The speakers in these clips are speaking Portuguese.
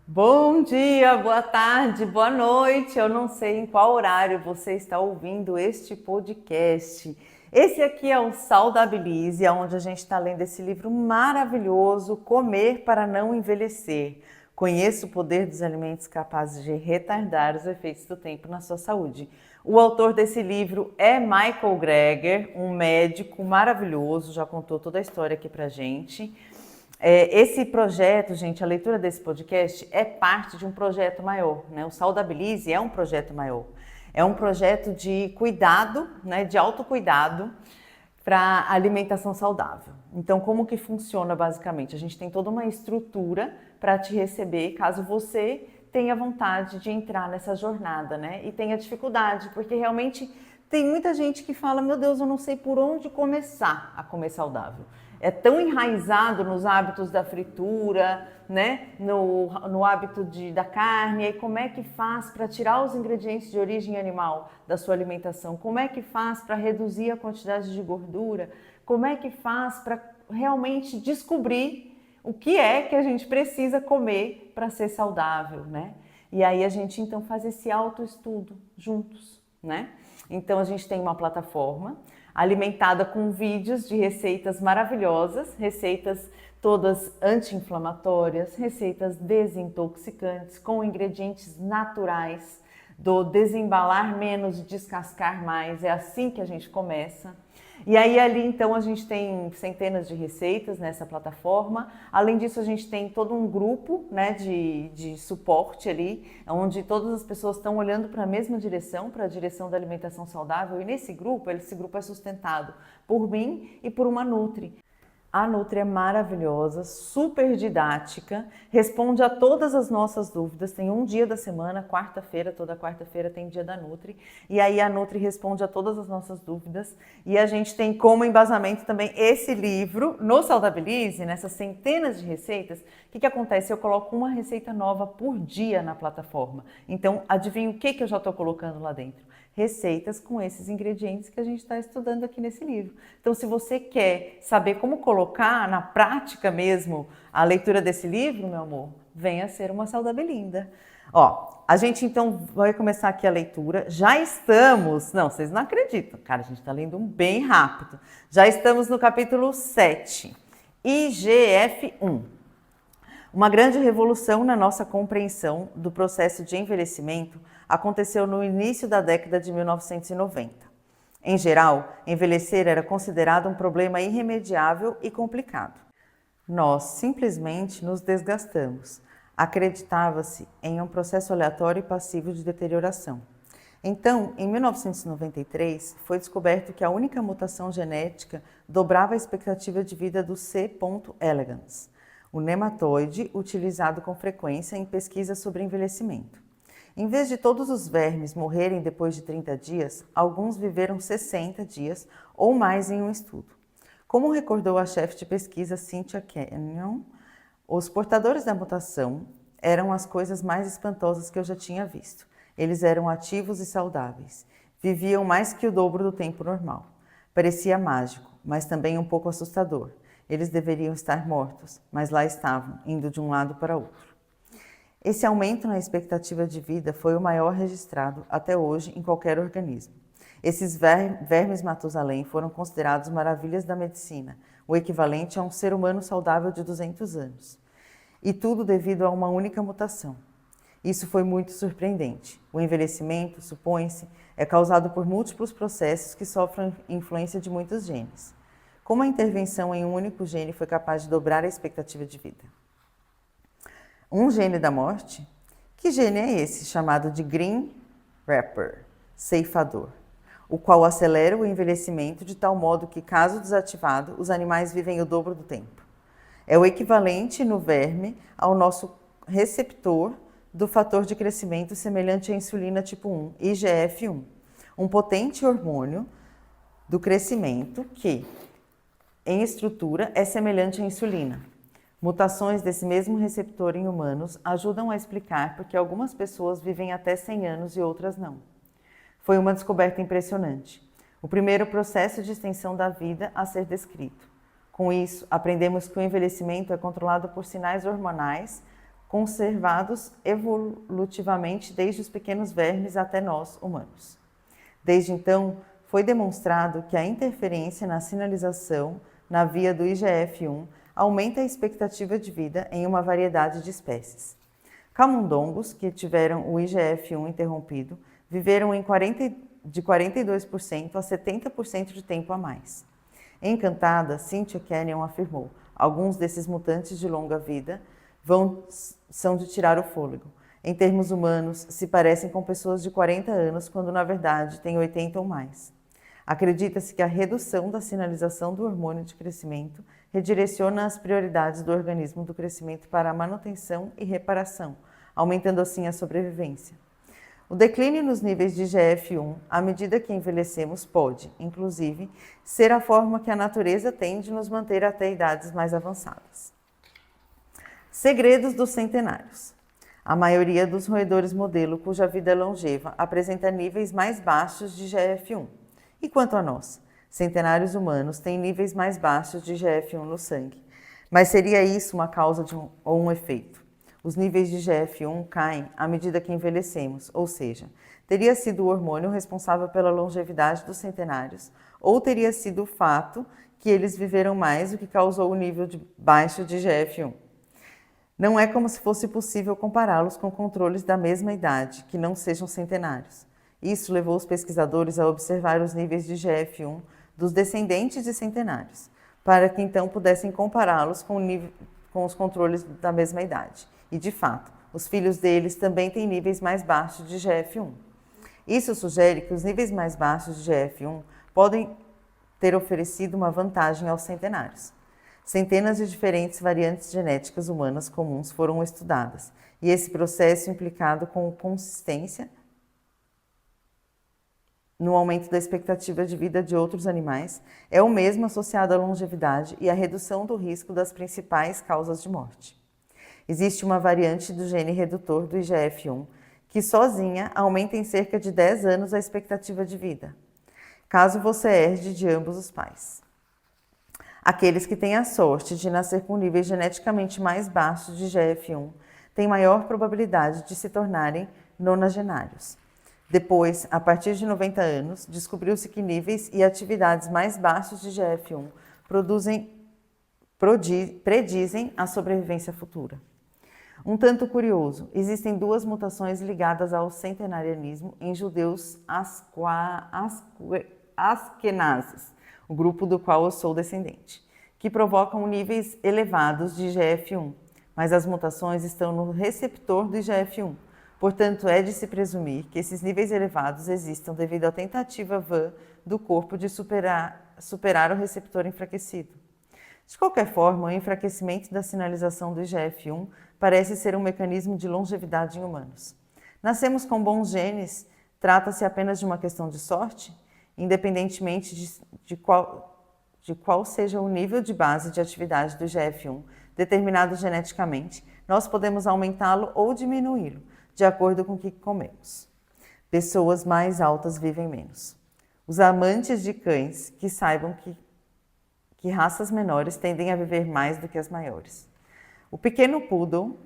Bom dia, boa tarde, boa noite. Eu não sei em qual horário você está ouvindo este podcast. Esse aqui é o Saudabilize, onde a gente está lendo esse livro maravilhoso, Comer para Não Envelhecer. Conheça o poder dos alimentos capazes de retardar os efeitos do tempo na sua saúde. O autor desse livro é Michael Greger, um médico maravilhoso, já contou toda a história aqui pra gente. Esse projeto, gente, a leitura desse podcast é parte de um projeto maior, né? O Saudabilize é um projeto maior. É um projeto de cuidado, né, de autocuidado para alimentação saudável. Então, como que funciona basicamente? A gente tem toda uma estrutura para te receber caso você tenha vontade de entrar nessa jornada, né? E tenha dificuldade, porque realmente tem muita gente que fala, meu Deus, eu não sei por onde começar a comer saudável. É tão enraizado nos hábitos da fritura, né? no hábito da carne, e aí como é que faz para tirar os ingredientes de origem animal da sua alimentação? Como é que faz para reduzir a quantidade de gordura? Como é que faz para realmente descobrir o que é que a gente precisa comer para ser saudável, né? E aí a gente então faz esse autoestudo juntos, né? Então a gente tem uma plataforma alimentada com vídeos de receitas maravilhosas, receitas todas anti-inflamatórias, receitas desintoxicantes, com ingredientes naturais, do desembalar menos e descascar mais, é assim que a gente começa. E aí ali então a gente tem centenas de receitas nessa plataforma. Além disso a gente tem todo um grupo, né, de suporte ali, onde todas as pessoas estão olhando para a mesma direção, para a direção da alimentação saudável. E nesse grupo, esse grupo é sustentado por mim e por uma Nutri. A Nutri é maravilhosa, super didática, responde a todas as nossas dúvidas. Tem um dia da semana, quarta-feira, toda quarta-feira tem dia da Nutri. E aí a Nutri responde a todas as nossas dúvidas. E a gente tem como embasamento também esse livro no Saudabilize, nessas centenas de receitas. O que acontece? Eu coloco uma receita nova por dia na plataforma. Então, adivinha o que eu já estou colocando lá dentro? Receitas com esses ingredientes que a gente está estudando aqui nesse livro. Então, se você quer saber como colocar na prática mesmo a leitura desse livro, meu amor, venha ser uma saudabelinda. Ó, a gente então vai começar aqui a leitura. Já estamos, não, vocês não acreditam, cara, a gente está lendo bem rápido. Já estamos no capítulo 7, IGF-1. Uma grande revolução na nossa compreensão do processo de envelhecimento aconteceu no início da década de 1990. Em geral, envelhecer era considerado um problema irremediável e complicado. Nós simplesmente nos desgastamos. Acreditava-se em um processo aleatório e passivo de deterioração. Então, em 1993, foi descoberto que a única mutação genética dobrava a expectativa de vida do C. elegans, o nematóide utilizado com frequência em pesquisas sobre envelhecimento. Em vez de todos os vermes morrerem depois de 30 dias, alguns viveram 60 dias ou mais em um estudo. Como recordou a chefe de pesquisa Cynthia Canyon, os portadores da mutação eram as coisas mais espantosas que eu já tinha visto. Eles eram ativos e saudáveis. Viviam mais que o dobro do tempo normal. Parecia mágico, mas também um pouco assustador. Eles deveriam estar mortos, mas lá estavam, indo de um lado para outro. Esse aumento na expectativa de vida foi o maior registrado até hoje em qualquer organismo. Esses vermes Matusalém foram considerados maravilhas da medicina, o equivalente a um ser humano saudável de 200 anos. E tudo devido a uma única mutação. Isso foi muito surpreendente. O envelhecimento, supõe-se, é causado por múltiplos processos que sofrem influência de muitos genes. Como a intervenção em um único gene foi capaz de dobrar a expectativa de vida? Um gene da morte? Que gene é esse, chamado de Green Reaper, ceifador, o qual acelera o envelhecimento de tal modo que, caso desativado, os animais vivem o dobro do tempo? É o equivalente no verme ao nosso receptor do fator de crescimento semelhante à insulina tipo 1, IGF-1, um potente hormônio do crescimento que, em estrutura, é semelhante à insulina. Mutações desse mesmo receptor em humanos ajudam a explicar por que algumas pessoas vivem até 100 anos e outras não. Foi uma descoberta impressionante. O primeiro processo de extensão da vida a ser descrito. Com isso, aprendemos que o envelhecimento é controlado por sinais hormonais conservados evolutivamente desde os pequenos vermes até nós, humanos. Desde então, foi demonstrado que a interferência na sinalização na via do IGF-1 aumenta a expectativa de vida em uma variedade de espécies. Camundongos, que tiveram o IGF-1 interrompido, viveram de 42% a 70% de tempo a mais. Encantada, Cynthia Canyon afirmou: alguns desses mutantes de longa vida são de tirar o fôlego. Em termos humanos, se parecem com pessoas de 40 anos, quando na verdade têm 80 ou mais. Acredita-se que a redução da sinalização do hormônio de crescimento redireciona as prioridades do organismo do crescimento para a manutenção e reparação, aumentando assim a sobrevivência. O declínio nos níveis de IGF-1, à medida que envelhecemos, pode, inclusive, ser a forma que a natureza tem de nos manter até idades mais avançadas. Segredos dos centenários. A maioria dos roedores modelo cuja vida é longeva apresenta níveis mais baixos de IGF-1. E quanto a nós? Centenários humanos têm níveis mais baixos de IGF-1 no sangue. Mas seria isso uma causa ou um efeito? Os níveis de IGF-1 caem à medida que envelhecemos, ou seja, teria sido o hormônio responsável pela longevidade dos centenários, ou teria sido o fato que eles viveram mais o que causou o nível baixo de IGF-1. Não é como se fosse possível compará-los com controles da mesma idade, que não sejam centenários. Isso levou os pesquisadores a observar os níveis de IGF-1 dos descendentes de centenários, para que então pudessem compará-los com os controles da mesma idade. E, de fato, os filhos deles também têm níveis mais baixos de IGF-1. Isso sugere que os níveis mais baixos de IGF-1 podem ter oferecido uma vantagem aos centenários. Centenas de diferentes variantes genéticas humanas comuns foram estudadas, e esse processo implicado com consistência no aumento da expectativa de vida de outros animais é o mesmo associado à longevidade e à redução do risco das principais causas de morte. Existe uma variante do gene redutor do IGF-1 que sozinha aumenta em cerca de 10 anos a expectativa de vida, caso você herde de ambos os pais. Aqueles que têm a sorte de nascer com níveis geneticamente mais baixos de IGF-1 têm maior probabilidade de se tornarem nonagenários. Depois, a partir de 90 anos, descobriu-se que níveis e atividades mais baixos de IGF-1 predizem a sobrevivência futura. Um tanto curioso, existem duas mutações ligadas ao centenarianismo em judeus askenazes, o grupo do qual eu sou descendente, que provocam níveis elevados de IGF-1, mas as mutações estão no receptor do IGF-1. Portanto, é de se presumir que esses níveis elevados existam devido à tentativa vã do corpo de superar o receptor enfraquecido. De qualquer forma, o enfraquecimento da sinalização do IGF-1 parece ser um mecanismo de longevidade em humanos. Nascemos com bons genes? Trata-se apenas de uma questão de sorte? Independentemente de qual seja o nível de base de atividade do IGF-1 determinado geneticamente, nós podemos aumentá-lo ou diminuí-lo, de acordo com o que comemos. Pessoas mais altas vivem menos. Os amantes de cães que saibam que raças menores tendem a viver mais do que as maiores. O pequeno poodle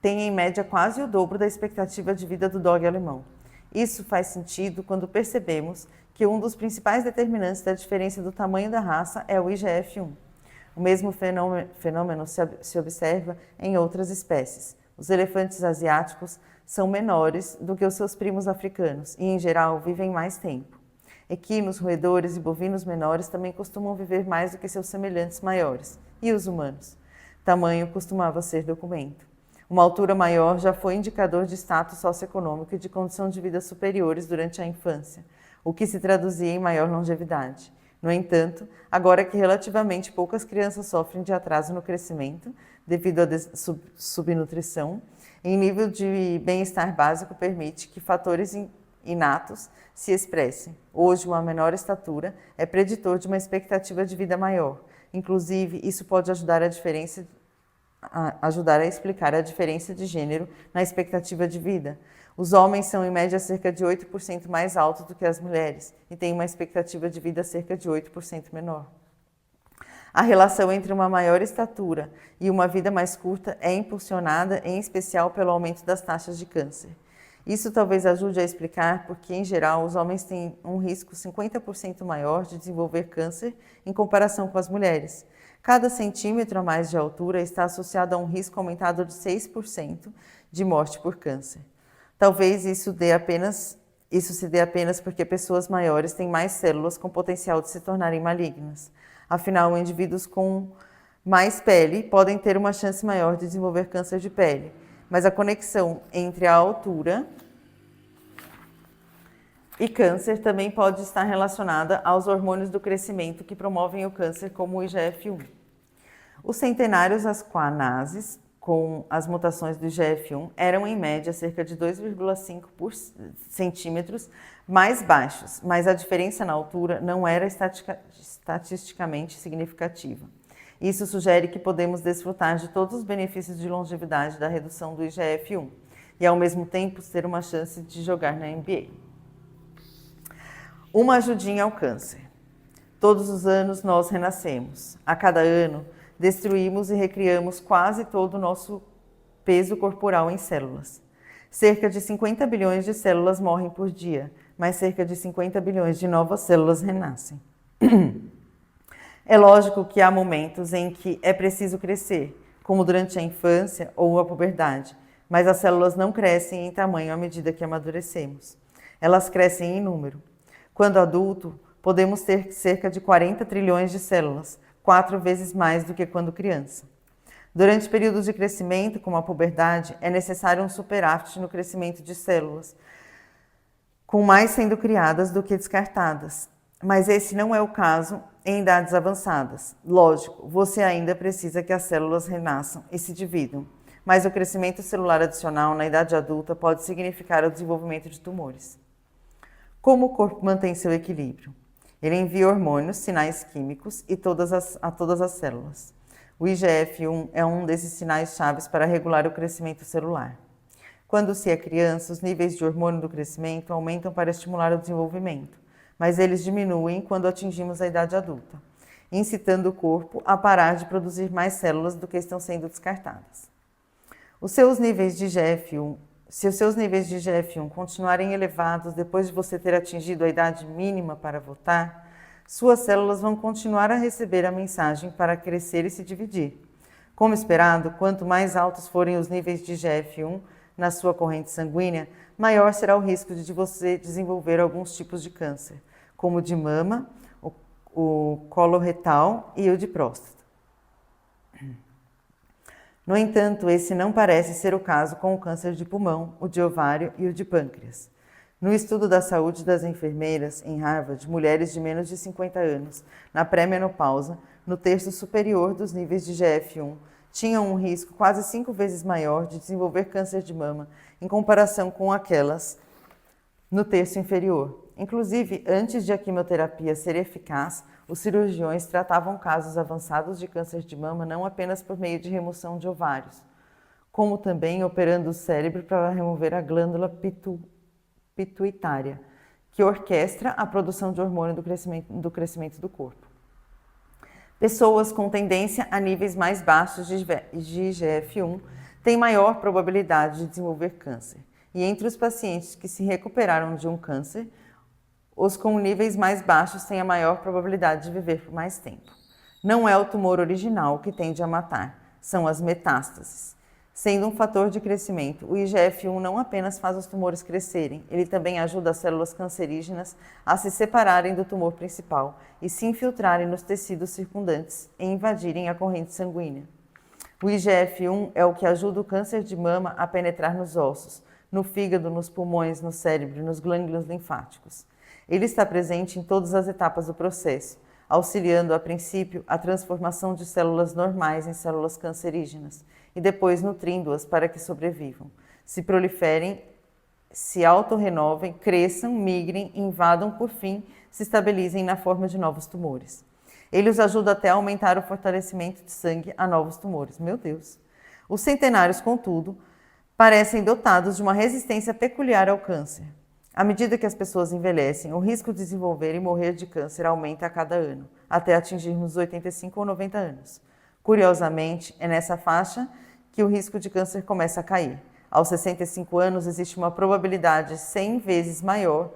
tem em média quase o dobro da expectativa de vida do dog alemão. Isso faz sentido quando percebemos que um dos principais determinantes da diferença do tamanho da raça é o IGF-1. O mesmo fenômeno se observa em outras espécies. Os elefantes asiáticos são menores do que os seus primos africanos e, em geral, vivem mais tempo. Equinos, roedores e bovinos menores também costumam viver mais do que seus semelhantes maiores. E os humanos? Tamanho costumava ser documento. Uma altura maior já foi indicador de status socioeconômico e de condição de vida superiores durante a infância, o que se traduzia em maior longevidade. No entanto, agora que relativamente poucas crianças sofrem de atraso no crescimento, devido à subnutrição, em nível de bem-estar básico permite que fatores inatos se expressem. Hoje, uma menor estatura é preditor de uma expectativa de vida maior. Inclusive, isso pode ajudar a explicar a diferença de gênero na expectativa de vida. Os homens são, em média, cerca de 8% mais altos do que as mulheres e têm uma expectativa de vida cerca de 8% menor. A relação entre uma maior estatura e uma vida mais curta é impulsionada, em especial, pelo aumento das taxas de câncer. Isso talvez ajude a explicar porque, em geral, os homens têm um risco 50% maior de desenvolver câncer em comparação com as mulheres. Cada centímetro a mais de altura está associado a um risco aumentado de 6% de morte por câncer. Talvez isso se dê apenas porque pessoas maiores têm mais células com potencial de se tornarem malignas. Afinal, indivíduos com mais pele podem ter uma chance maior de desenvolver câncer de pele. Mas a conexão entre a altura e câncer também pode estar relacionada aos hormônios do crescimento que promovem o câncer, como o IGF-1. Os centenários asquanases, com as mutações do IGF-1, eram em média cerca de 2,5 centímetros mais baixos, mas a diferença na altura não era estatisticamente significativa. Isso sugere que podemos desfrutar de todos os benefícios de longevidade da redução do IGF-1 e, ao mesmo tempo, ter uma chance de jogar na NBA. Uma ajudinha ao câncer. Todos os anos nós renascemos. A cada ano, destruímos e recriamos quase todo o nosso peso corporal em células. Cerca de 50 bilhões de células morrem por dia, mas cerca de 50 bilhões de novas células renascem. É lógico que há momentos em que é preciso crescer, como durante a infância ou a puberdade, mas as células não crescem em tamanho à medida que amadurecemos. Elas crescem em número. Quando adulto, podemos ter cerca de 40 trilhões de células, 4 vezes mais do que quando criança. Durante períodos de crescimento, como a puberdade, é necessário um superávit no crescimento de células, com mais sendo criadas do que descartadas. Mas esse não é o caso em idades avançadas. Lógico, você ainda precisa que as células renasçam e se dividam, mas o crescimento celular adicional na idade adulta pode significar o desenvolvimento de tumores. Como o corpo mantém seu equilíbrio? Ele envia hormônios, sinais químicos a todas as células. O IGF-1 é um desses sinais chaves para regular o crescimento celular. Quando se é criança, os níveis de hormônio do crescimento aumentam para estimular o desenvolvimento, mas eles diminuem quando atingimos a idade adulta, incitando o corpo a parar de produzir mais células do que estão sendo descartadas. Se os seus níveis de IGF-1 continuarem elevados depois de você ter atingido a idade mínima para votar, suas células vão continuar a receber a mensagem para crescer e se dividir. Como esperado, quanto mais altos forem os níveis de IGF-1 na sua corrente sanguínea, maior será o risco de você desenvolver alguns tipos de câncer, como o de mama, o coloretal e o de próstata. No entanto, esse não parece ser o caso com o câncer de pulmão, o de ovário e o de pâncreas. No estudo da saúde das enfermeiras, em Harvard, mulheres de menos de 50 anos, na pré-menopausa, no terço superior dos níveis de IGF-1, tinham um risco quase 5 vezes maior de desenvolver câncer de mama em comparação com aquelas no terço inferior. Inclusive, antes de a quimioterapia ser eficaz, os cirurgiões tratavam casos avançados de câncer de mama não apenas por meio de remoção de ovários, como também operando o cérebro para remover a glândula pituitária, que orquestra a produção de hormônio do crescimento do corpo. Pessoas com tendência a níveis mais baixos de IGF-1 têm maior probabilidade de desenvolver câncer. E entre os pacientes que se recuperaram de um câncer, os com níveis mais baixos têm a maior probabilidade de viver por mais tempo. Não é o tumor original que tende a matar, são as metástases. Sendo um fator de crescimento, o IGF-1 não apenas faz os tumores crescerem, ele também ajuda as células cancerígenas a se separarem do tumor principal e se infiltrarem nos tecidos circundantes e invadirem a corrente sanguínea. O IGF-1 é o que ajuda o câncer de mama a penetrar nos ossos, no fígado, nos pulmões, no cérebro e nos glândulos linfáticos. Ele está presente em todas as etapas do processo, auxiliando, a princípio, a transformação de células normais em células cancerígenas e depois nutrindo-as para que sobrevivam, se proliferem, se autorrenovem, cresçam, migrem, invadam, por fim, se estabilizem na forma de novos tumores. Ele os ajuda até a aumentar o fortalecimento de sangue a novos tumores. Meu Deus! Os centenários, contudo, parecem dotados de uma resistência peculiar ao câncer. À medida que as pessoas envelhecem, o risco de desenvolver e morrer de câncer aumenta a cada ano, até atingirmos os 85 ou 90 anos. Curiosamente, é nessa faixa que o risco de câncer começa a cair. Aos 65 anos, existe uma probabilidade 100 vezes maior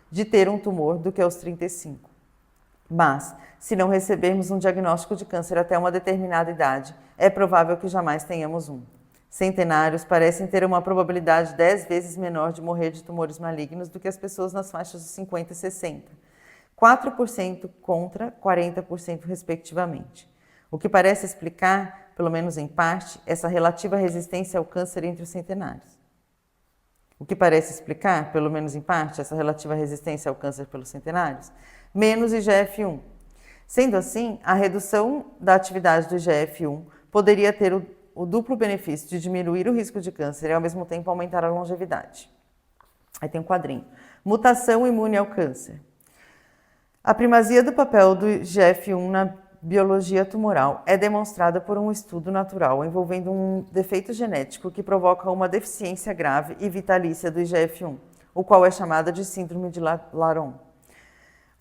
de ter um tumor do que aos 35. Mas, se não recebermos um diagnóstico de câncer até uma determinada idade, é provável que jamais tenhamos um. Centenários parecem ter uma probabilidade 10 vezes menor de morrer de tumores malignos do que as pessoas nas faixas de 50 e 60. 4% contra 40% respectivamente. O que parece explicar, pelo menos em parte, essa relativa resistência ao câncer entre os centenários. O que parece explicar, pelo menos em parte, essa relativa resistência ao câncer pelos centenários? Menos IGF-1. Sendo assim, a redução da atividade do IGF-1 poderia ter o duplo benefício de diminuir o risco de câncer e ao mesmo tempo aumentar a longevidade. Aí tem um quadrinho. Mutação imune ao câncer. A primazia do papel do IGF-1 na biologia tumoral é demonstrada por um estudo natural envolvendo um defeito genético que provoca uma deficiência grave e vitalícia do IGF-1, o qual é chamada de síndrome de Laron.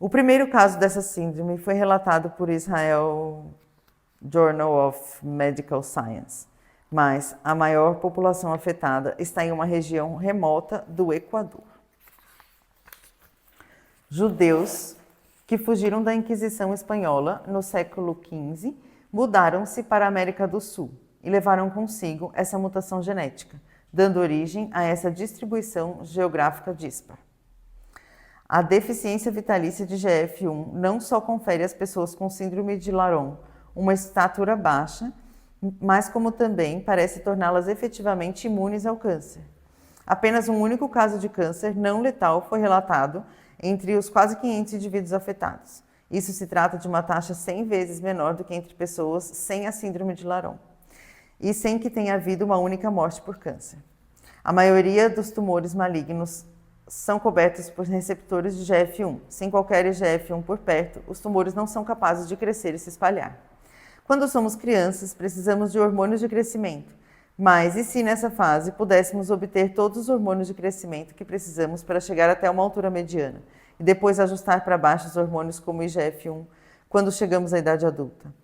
O primeiro caso dessa síndrome foi relatado por Israel Journal of Medical Science, mas a maior população afetada está em uma região remota do Equador. Judeus que fugiram da Inquisição Espanhola no século XV mudaram-se para a América do Sul e levaram consigo essa mutação genética, dando origem a essa distribuição geográfica dispar. A deficiência vitalícia de IGF-1 não só confere às pessoas com síndrome de Laron uma estatura baixa, mas como também parece torná-las efetivamente imunes ao câncer. Apenas um único caso de câncer não letal foi relatado entre os quase 500 indivíduos afetados. Isso se trata de uma taxa 100 vezes menor do que entre pessoas sem a síndrome de Laron, e sem que tenha havido uma única morte por câncer. A maioria dos tumores malignos são cobertos por receptores de IGF-1. Sem qualquer IGF-1 por perto, os tumores não são capazes de crescer e se espalhar. Quando somos crianças, precisamos de hormônios de crescimento. Mas e se nessa fase pudéssemos obter todos os hormônios de crescimento que precisamos para chegar até uma altura mediana e depois ajustar para baixo os hormônios como o IGF-1 quando chegamos à idade adulta?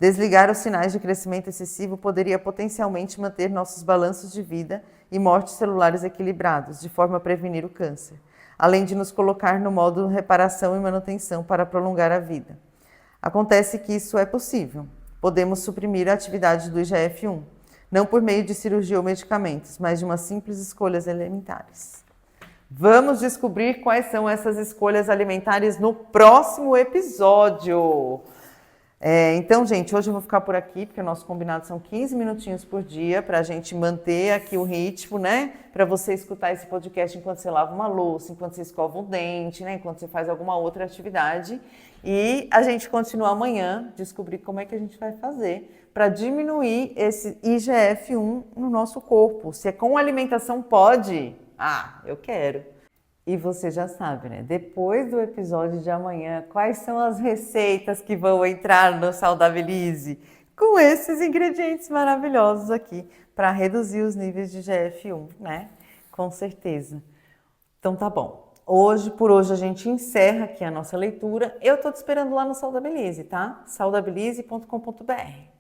Desligar os sinais de crescimento excessivo poderia potencialmente manter nossos balanços de vida e mortes celulares equilibrados, de forma a prevenir o câncer, além de nos colocar no modo reparação e manutenção para prolongar a vida. Acontece que isso é possível. Podemos suprimir a atividade do IGF-1, não por meio de cirurgia ou medicamentos, mas de umas simples escolhas alimentares. Vamos descobrir quais são essas escolhas alimentares no próximo episódio. Então, gente, hoje eu vou ficar por aqui, porque o nosso combinado são 15 minutinhos por dia, para a gente manter aqui o ritmo, né? Para você escutar esse podcast enquanto você lava uma louça, enquanto você escova o dente, né? Enquanto você faz alguma outra atividade. E a gente continua amanhã, descobrir como é que a gente vai fazer para diminuir esse IGF-1 no nosso corpo. Se é com alimentação, pode? Ah, eu quero. E você já sabe, né? Depois do episódio de amanhã, quais são as receitas que vão entrar no Saudabilize? Com esses ingredientes maravilhosos aqui, para reduzir os níveis de IGF-1, né? Com certeza. Então tá bom. Por hoje a gente encerra aqui a nossa leitura. Eu tô te esperando lá no Saudabilize, tá? saudabilize.com.br.